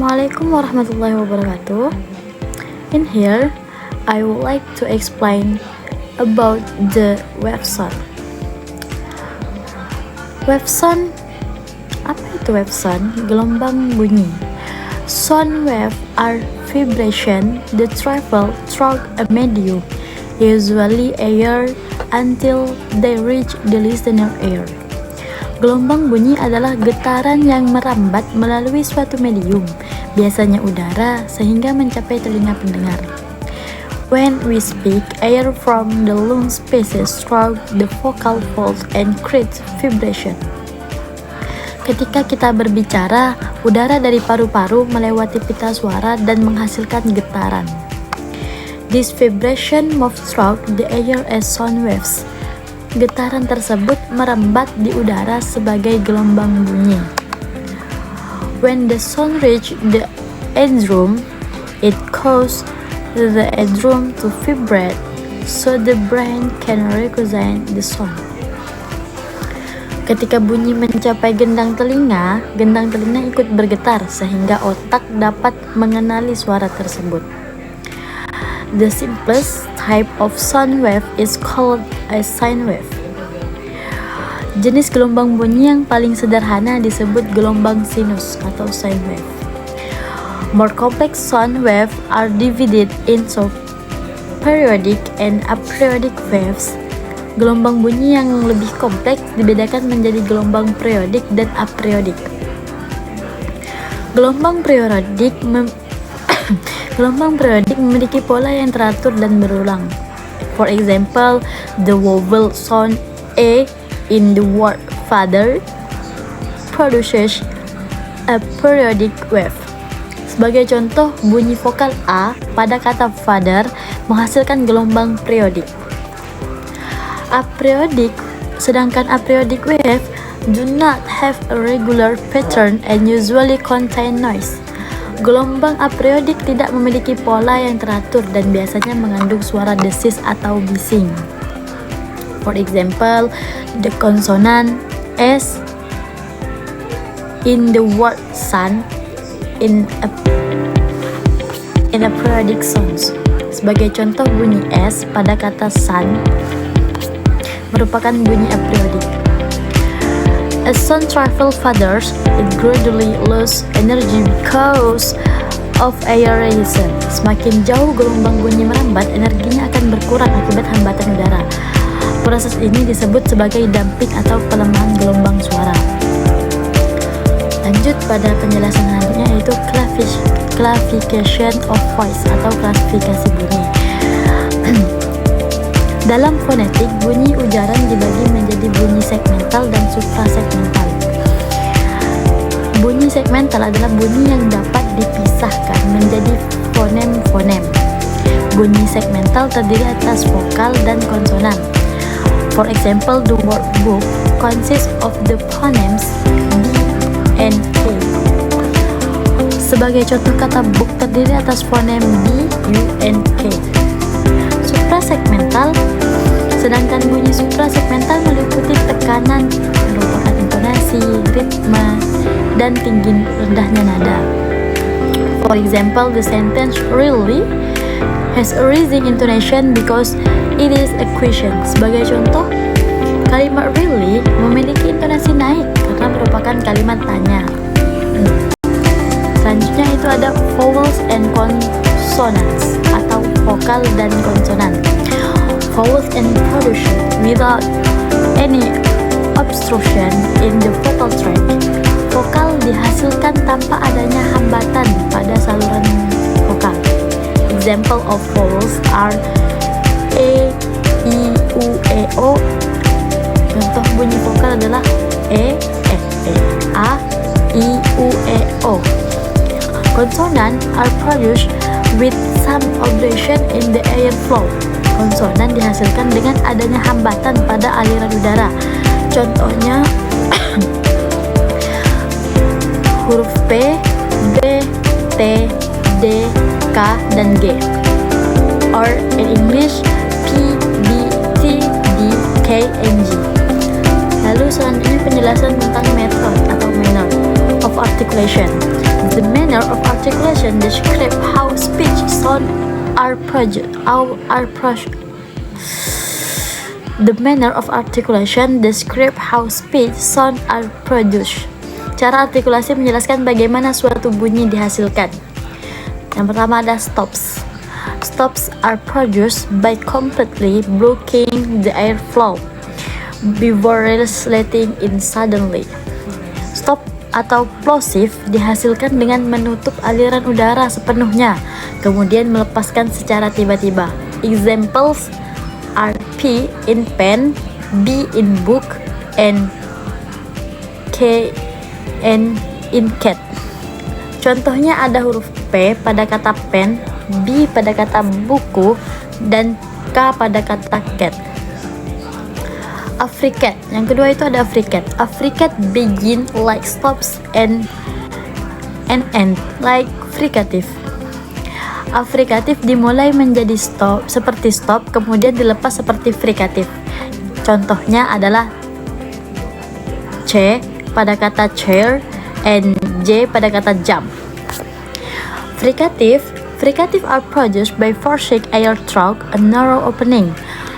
Assalamualaikum warahmatullahi wabarakatuh. In here, I would like to explain about the wave sound. Wave sound, apa itu wave sound? Gelombang bunyi. Sound wave are vibration that travel through a medium, usually air, until they reach the listener ear. Gelombang bunyi adalah getaran yang merambat melalui suatu medium, biasanya udara, sehingga mencapai telinga pendengar. When we speak, air from the lungs passes through the vocal folds and creates vibration. Ketika kita berbicara, udara dari paru-paru melewati pita suara dan menghasilkan getaran. This vibration moves through the air as sound waves. Getaran tersebut merambat di udara sebagai gelombang bunyi. When the sound reaches the eardrum, it causes the eardrum to vibrate, so the brain can recognize the sound. Ketika bunyi mencapai gendang telinga ikut bergetar sehingga otak dapat mengenali suara tersebut. The simplest type of sound wave is called a sine wave. Jenis gelombang bunyi yang paling sederhana disebut gelombang sinus atau sine wave. More complex sound wave are divided into periodic and aperiodic waves. Gelombang bunyi yang lebih kompleks dibedakan menjadi gelombang periodik dan aperiodic. Gelombang periodik memiliki pola yang teratur dan berulang. For example, the vowel sound A in the word father produces a periodic wave. Sebagai contoh, bunyi vokal A pada kata father menghasilkan gelombang periodik. Sedangkan aperiodic wave do not have a regular pattern and usually contain noise. Gelombang aperiodic tidak memiliki pola yang teratur dan biasanya mengandung suara desis atau bising. For example, the consonant S in the word sun in a periodic sounds. Sebagai contoh, bunyi S pada kata sun merupakan bunyi aperiodic. As sound travels further, it gradually loses energy because of aeration. Semakin jauh gelombang bunyi merambat, energinya akan berkurang akibat hambatan udara. Proses ini disebut sebagai damping atau pelemahan gelombang suara. Lanjut pada penjelasan selanjutnya, yaitu classification of voice atau klasifikasi bunyi. Dalam fonetik, bunyi ujaran dibagi menjadi bunyi segmental dan suprasegmental. Bunyi segmental adalah bunyi yang dapat dipisahkan menjadi fonem-fonem. Bunyi segmental terdiri atas vokal dan konsonan. For example, the word book consists of the phonemes B and K. Sebagai contoh, kata book terdiri atas fonem B, U, and K. Suprasegmental, sedangkan bunyi suprasegmental meliputi tekanan, merupakan intonasi, ritme, dan tinggi rendahnya nada. For example, the sentence really has a rising intonation because it is a question. Sebagai contoh, kalimat really memiliki intonasi naik karena merupakan kalimat tanya. Selanjutnya itu ada vowels and consonants atau vokal dan konsonan. Vowels and production without any obstruction in the vocal tract. Vokal dihasilkan tanpa adanya hambatan pada saluran vokal. Example of vowels are E, I, U, E, O. Contoh bunyi vokal adalah E, A, I, U, E, O. Consonant are produced with some obstruction in the air flow. Konsonan dihasilkan dengan adanya hambatan pada aliran udara. Contohnya huruf P, B, T, D, K, dan G. Or in English, P, B, T, D, K, and G. Lalu selanjutnya penjelasan tentang method atau manner. of articulation. The manner of articulation describes how speech sound are produced. The manner of articulation describes how speech sound are produced. Cara artikulasi menjelaskan bagaimana suatu bunyi dihasilkan. Yang pertama ada stops. Stops are produced by completely blocking the airflow before letting in suddenly. Stop atau plosive dihasilkan dengan menutup aliran udara sepenuhnya, kemudian melepaskan secara tiba-tiba. Examples are P in pen, B in book, and K in cat. Contohnya ada huruf P pada kata pen, B pada kata buku, dan K pada kata cat. Affricate. Yang kedua itu ada affricate. Affricate begin like stops and end like fricative. Affricative dimulai menjadi stop seperti stop, kemudian dilepas seperti fricative. Contohnya adalah C pada kata chair and J pada kata jump. Fricative are produced by forcing air through a narrow opening.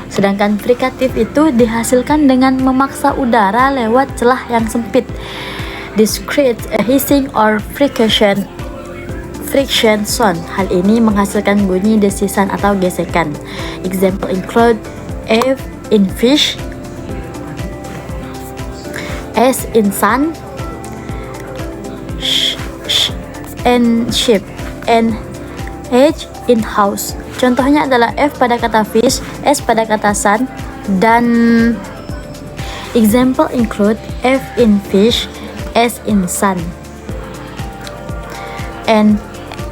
Sedangkan fricative itu dihasilkan dengan memaksa udara lewat celah yang sempit. This creates a hissing or friction sound. Hal ini menghasilkan bunyi desisan atau gesekan. Example include F in fish, S in sun, and ship, and H in house. Contohnya adalah F pada kata fish, S pada kata sun, dan example include F in fish, S in sun, and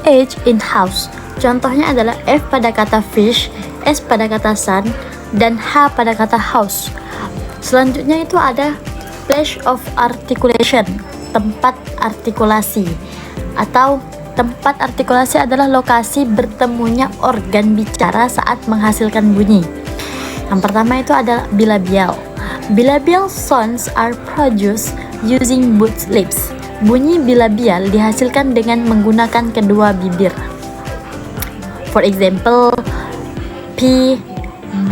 H in house. Contohnya adalah F pada kata fish, S pada kata sun, dan H pada kata house. Selanjutnya itu ada place of articulation, tempat artikulasi, atau tempat artikulasi adalah lokasi bertemunya organ bicara saat menghasilkan bunyi. Yang pertama itu ada bilabial. Bilabial sounds are produced using both lips. Bunyi bilabial dihasilkan dengan menggunakan kedua bibir. For example, P, B,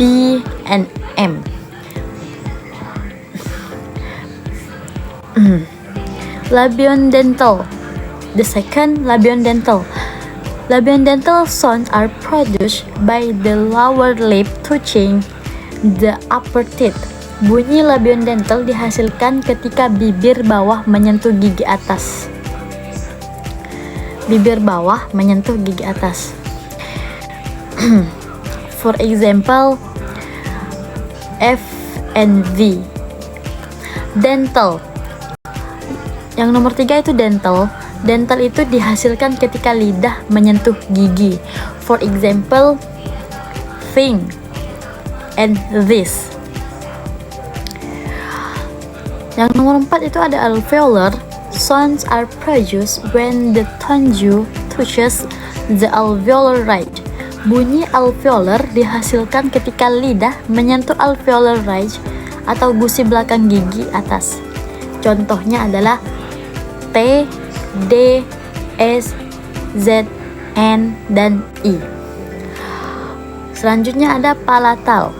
and M. Labiodental. The second, labiodental. Labiodental sounds are produced by the lower lip touching the upper teeth. Bunyi labiodental dihasilkan ketika bibir bawah menyentuh gigi atas. Bibir bawah menyentuh gigi atas. For example, F and V. Dental. Yang nomor 3 itu dental. Dental itu dihasilkan ketika lidah menyentuh gigi. For example, thing and this. Yang nomor 4 itu ada alveolar. Sounds are produced when the tongue touches the alveolar ridge. Bunyi alveolar dihasilkan ketika lidah menyentuh alveolar ridge atau gusi belakang gigi atas. Contohnya adalah T, D, S, Z, N, dan I. Selanjutnya ada palatal.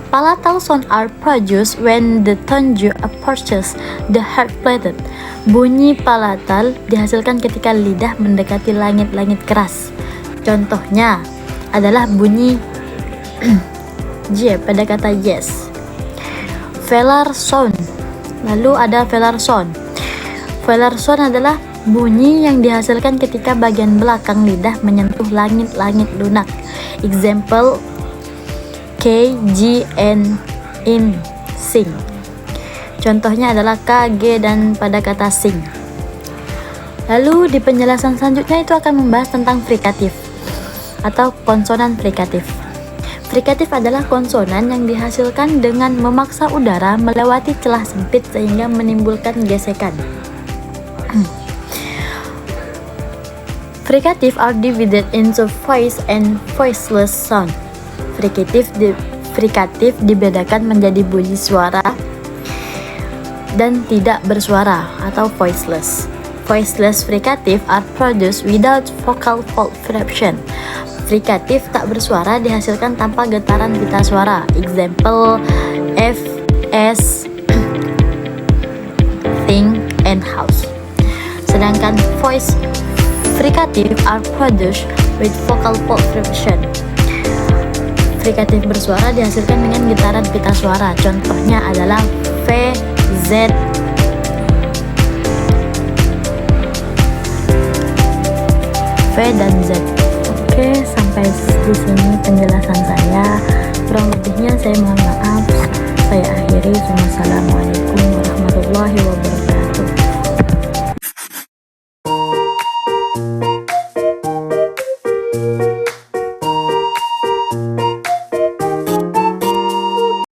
Palatal sound are produced when the tongue approaches the hard plate. Bunyi palatal dihasilkan ketika lidah mendekati langit-langit keras. Contohnya adalah bunyi J pada kata yes. Velar sound. Lalu ada velar sound. Velar sound adalah bunyi yang dihasilkan ketika bagian belakang lidah menyentuh langit-langit lunak. Example K, G, N, in, sing. Contohnya adalah K, G, dan pada kata sing. Lalu di penjelasan selanjutnya itu akan membahas tentang frikatif atau konsonan frikatif. Frikatif adalah konsonan yang dihasilkan dengan memaksa udara melewati celah sempit sehingga menimbulkan gesekan. Fricative are divided into voice and voiceless sound. Frikatif dibedakan menjadi bunyi suara dan tidak bersuara atau voiceless. Voiceless fricative are produced without vocal fold vibration. Frikatif tak bersuara dihasilkan tanpa getaran pita suara. Example F, S, thing, and house. Sedangkan voice fricative are produced with vocal fold vibration. Frikatif bersuara dihasilkan dengan getaran pita suara. Contohnya adalah V, Z, V dan Z. Oke, sampai di sini penjelasan saya. Kurang lebihnya saya mohon maaf. Saya akhiri. Wassalamualaikum warahmatullahi wabarakatuh.